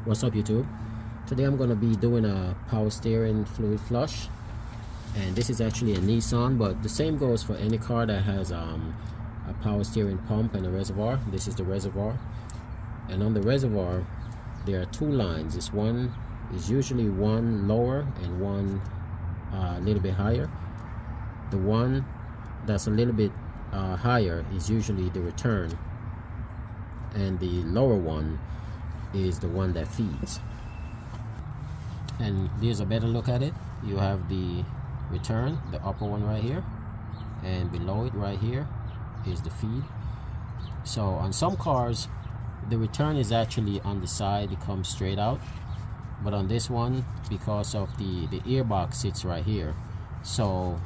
What's up, YouTube? Today I'm going to be doing a power steering fluid flush, and this is actually a Nissan, but the same goes for any car that has a power steering pump and a reservoir. This is the reservoir, and on the reservoir there are two lines. This one is usually one lower and one a little bit higher. The one that's a little bit higher is usually the return, and the lower one is the one that feeds. And there's a better look at it. You have the return, the upper one right here, and below it right here is the feed. So on some cars the return is actually on the side, it comes straight out, but on this one, because of the earbox sits right here, so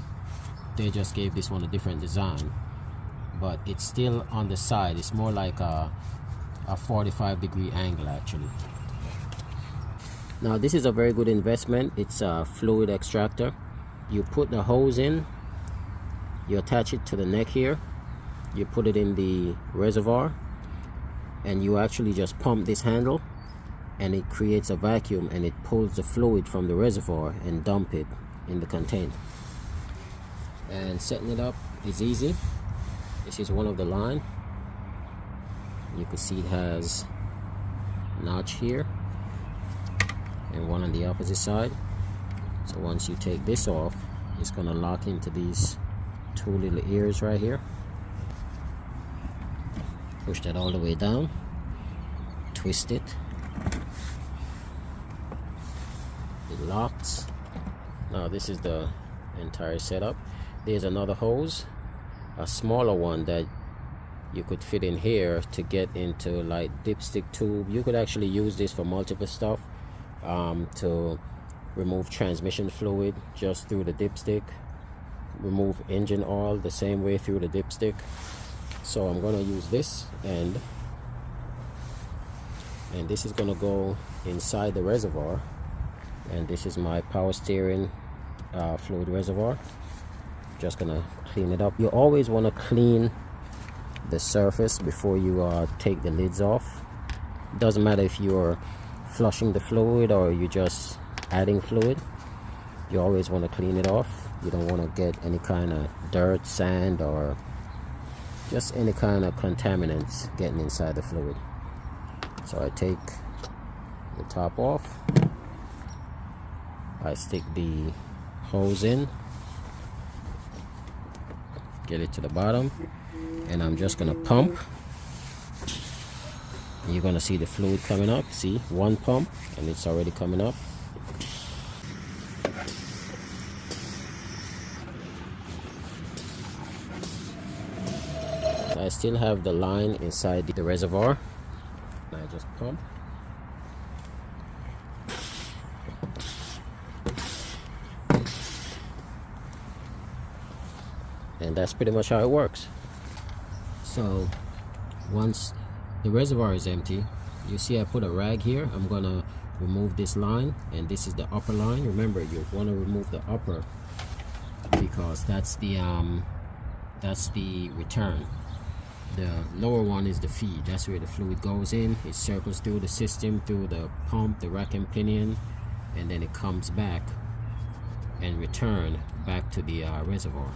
they just gave this one a different design, but it's still on the side. It's more like a 45-degree angle actually. Now this is a very good investment. It's a fluid extractor. You put the hose in, you attach it to the neck here, you put it in the reservoir, and you actually just pump this handle, and it creates a vacuum and it pulls the fluid from the reservoir and dump it in the container. And setting it up is easy. This is one of the line. You can see it has a notch here and one on the opposite side. So once you take this off, it's going to lock into these two little ears right here. Push that all the way down, twist it, it locks. Now this is the entire setup. There's another hose, a smaller one that you could fit in here to get into like dipstick tube. You could actually use this for multiple stuff, to remove transmission fluid just through the dipstick, remove engine oil the same way through the dipstick. So I'm going to use this end, and this is going to go inside the reservoir, and this is my power steering fluid reservoir. Just gonna clean it up. You always want to clean the surface before you take the lids off. Doesn't matter if you're flushing the fluid or you're just adding fluid, you always want to clean it off. You don't want to get any kind of dirt, sand, or just any kind of contaminants getting inside the fluid. So I take the top off, I stick the hose in, get it to the bottom, and I'm just gonna pump. You're gonna see the fluid coming up. See, one pump and it's already coming up. I still have the line inside the reservoir. I just pump. And that's pretty much how it works. So once the reservoir is empty, you see I put a rag here. I'm gonna remove this line, and this is the upper line. Remember, you want to remove the upper because that's the return. The lower one is the feed. That's where the fluid goes in. It circles through the system, through the pump, the rack and pinion, and then it comes back and return back to the reservoir.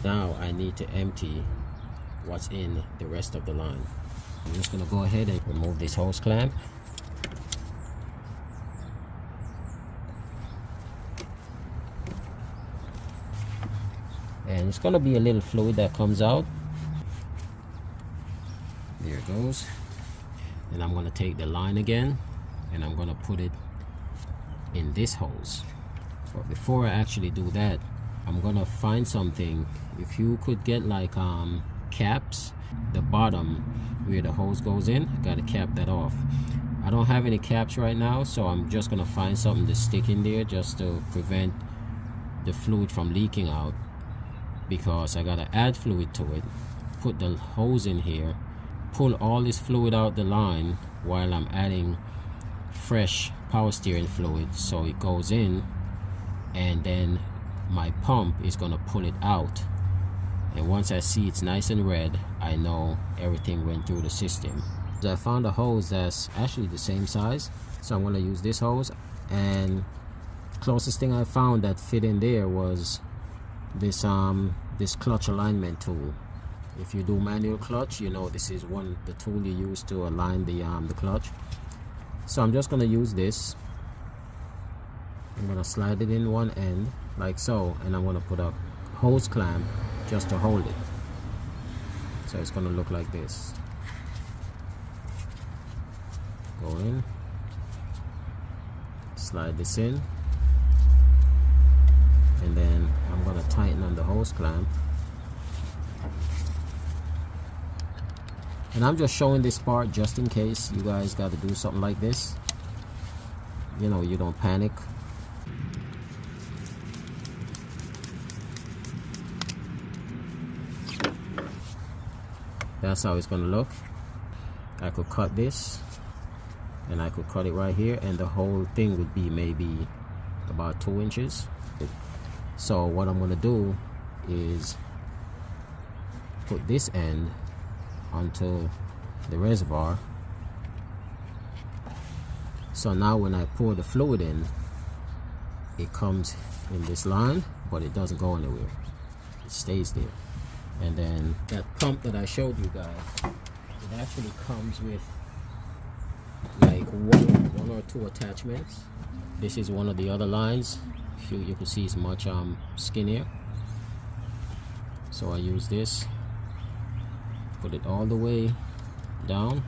Now I need to empty what's in the rest of the line. I'm just going to go ahead and remove this hose clamp. And it's going to be a little fluid that comes out. There it goes. And I'm going to take the line again and I'm going to put it in this hose. But before I actually do that, I'm gonna find something. If you could get like caps, the bottom where the hose goes in, I gotta cap that off. I don't have any caps right now, so I'm just gonna find something to stick in there just to prevent the fluid from leaking out, because I gotta add fluid to it, put the hose in here, pull all this fluid out the line while I'm adding fresh power steering fluid, so it goes in, and then my pump is going to pull it out, and once I see it's nice and red, I know everything went through the system. I found a hose that's actually the same size, so I'm going to use this hose. And closest thing I found that fit in there was this this clutch alignment tool. If you do manual clutch, you know this is the tool you use to align the clutch. So I'm just going to use this. I'm going to slide it in one end like so, and I'm going to put a hose clamp just to hold it. So it's going to look like this. Go in, slide this in, and then I'm going to tighten on the hose clamp. And I'm just showing this part just in case you guys got to do something like this. You know, you don't panic. That's how it's going to look. I could cut this, and I could cut it right here, and the whole thing would be maybe about 2 inches. So what I'm going to do is put this end onto the reservoir. So now when I pour the fluid in, it comes in this line, but it doesn't go anywhere. It stays there. And then that pump that I showed you guys, it actually comes with like one or two attachments. This is one of the other lines. You can see it's much skinnier. So I use this, put it all the way down,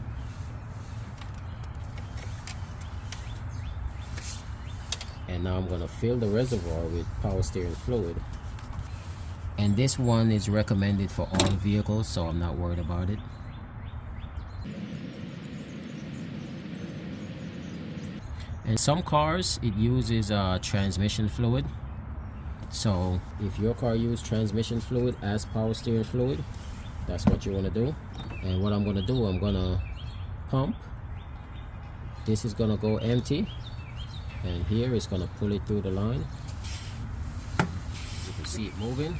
and now I'm going to fill the reservoir with power steering fluid. And this one is recommended for all vehicles, so I'm not worried about it. And some cars, it uses transmission fluid. So if your car uses transmission fluid as power steering fluid, that's what you want to do. And what I'm going to do, I'm going to pump. This is going to go empty, and here it's going to pull it through the line. You can see it moving.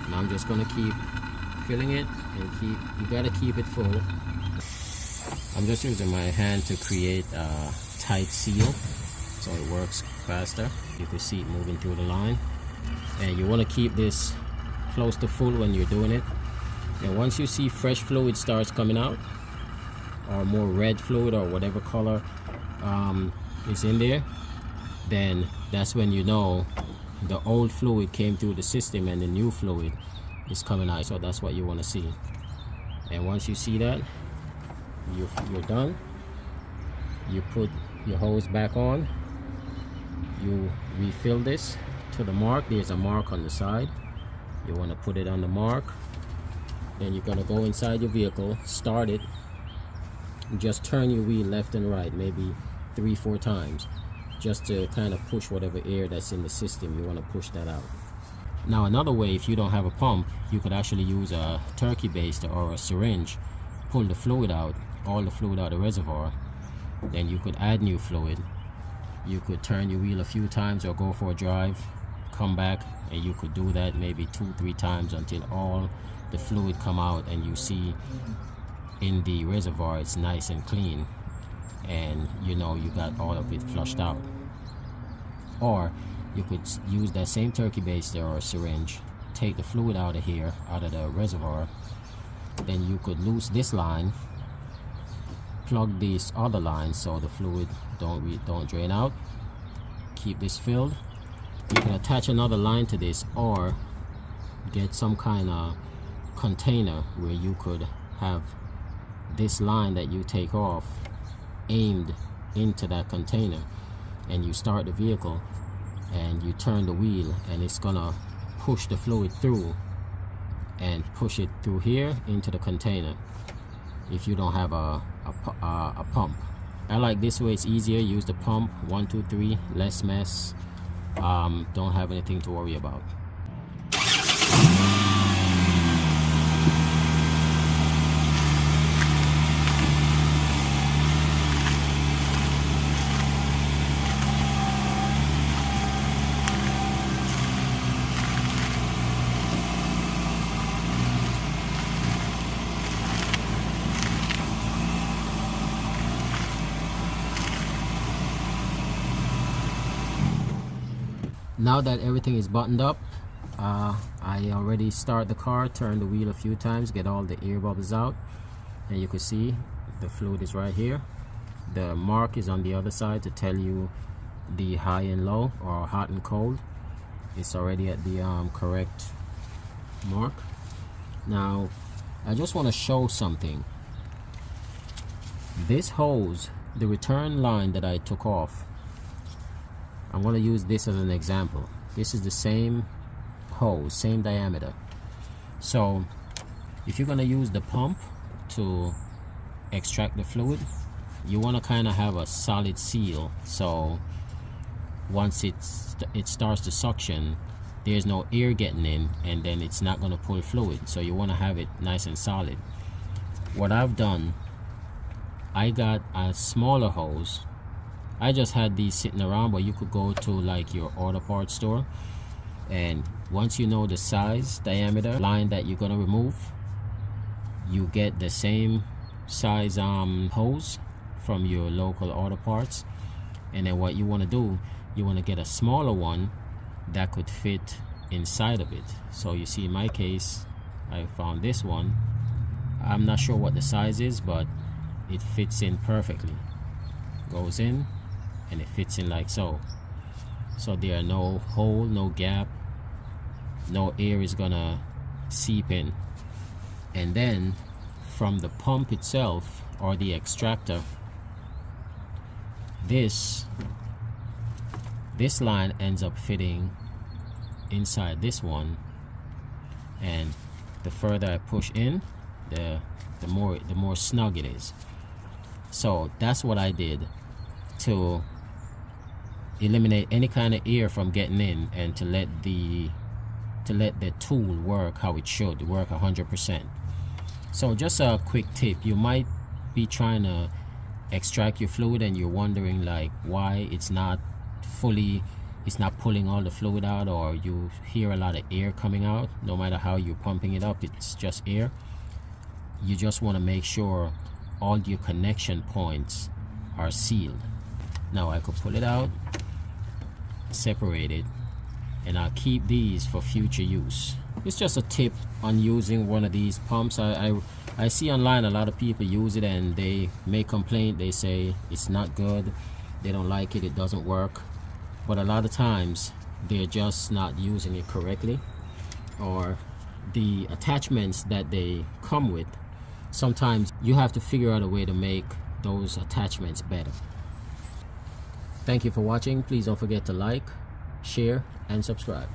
And I'm just going to keep filling it, and you got to keep it full. I'm just using my hand to create a tight seal so it works faster. You can see it moving through the line, and you want to keep this close to full when you're doing it. And once you see fresh fluid starts coming out, or more red fluid or whatever color is in there, then that's when you know the old fluid came through the system and the new fluid is coming out. So that's what you want to see. And once you see that, you're done. You put your hose back on, you refill this to the mark. There's a mark on the side. You want to put it on the mark. Then you're going to go inside your vehicle, start it, and just turn your wheel left and right, maybe 3-4 times, just to kind of push whatever air that's in the system. You want to push that out. Now another way, if you don't have a pump, you could actually use a turkey baster or a syringe, pull the fluid out, all the fluid out of the reservoir. Then you could add new fluid. You could turn your wheel a few times or go for a drive, come back, and you could do that maybe 2-3 times until all the fluid come out, and you see in the reservoir it's nice and clean, and you know you got all of it flushed out. Or you could use that same turkey baster or syringe, take the fluid out of here, out of the reservoir. Then you could loose this line, plug this other line so the fluid don't drain out. Keep this filled. You can attach another line to this, or get some kind of container where you could have this line that you take off aimed into that container, and you start the vehicle and you turn the wheel, and it's gonna push the fluid through and push it through here into the container if you don't have a pump. I like this way, it's easier. Use the pump, 1, 2, 3, less mess. Don't have anything to worry about. Now that everything is buttoned up, I already start the car, turn the wheel a few times, get all the air bubbles out, and you can see the fluid is right here. The mark is on the other side to tell you the high and low, or hot and cold. It's already at the correct mark. Now I just want to show something. This hose, the return line that I took off, I'm going to use this as an example. This is the same hose, same diameter. So if you're going to use the pump to extract the fluid, you want to kind of have a solid seal, so once it starts to suction, there's no air getting in, and then it's not going to pull fluid. So you want to have it nice and solid. What I've done, I got a smaller hose. I just had these sitting around, but you could go to like your auto parts store, and once you know the size, diameter, line that you're going to remove, you get the same size hose from your local auto parts. And then what you want to do, you want to get a smaller one that could fit inside of it. So you see in my case, I found this one. I'm not sure what the size is, but it fits in perfectly. Goes in and it fits in like so. So there are no hole, no gap, no air is gonna seep in. And then from the pump itself, or the extractor, this line ends up fitting inside this one, and the further I push in, the more snug it is. So that's what I did to eliminate any kind of air from getting in, and to let the tool work how it should work 100%. So just a quick tip: you might be trying to extract your fluid and you're wondering like why it's not pulling all the fluid out, or you hear a lot of air coming out. No matter how you're pumping it up, it's just air. You just want to make sure all your connection points are sealed. Now I could pull it out, separate it, and I'll keep these for future use. It's just a tip on using one of these pumps. I see online a lot of people use it and they make complaint. They say it's not good, they don't like it, it doesn't work. But a lot of times they're just not using it correctly, or the attachments that they come with, sometimes you have to figure out a way to make those attachments better. Thank you for watching. Please don't forget to like, share, and subscribe.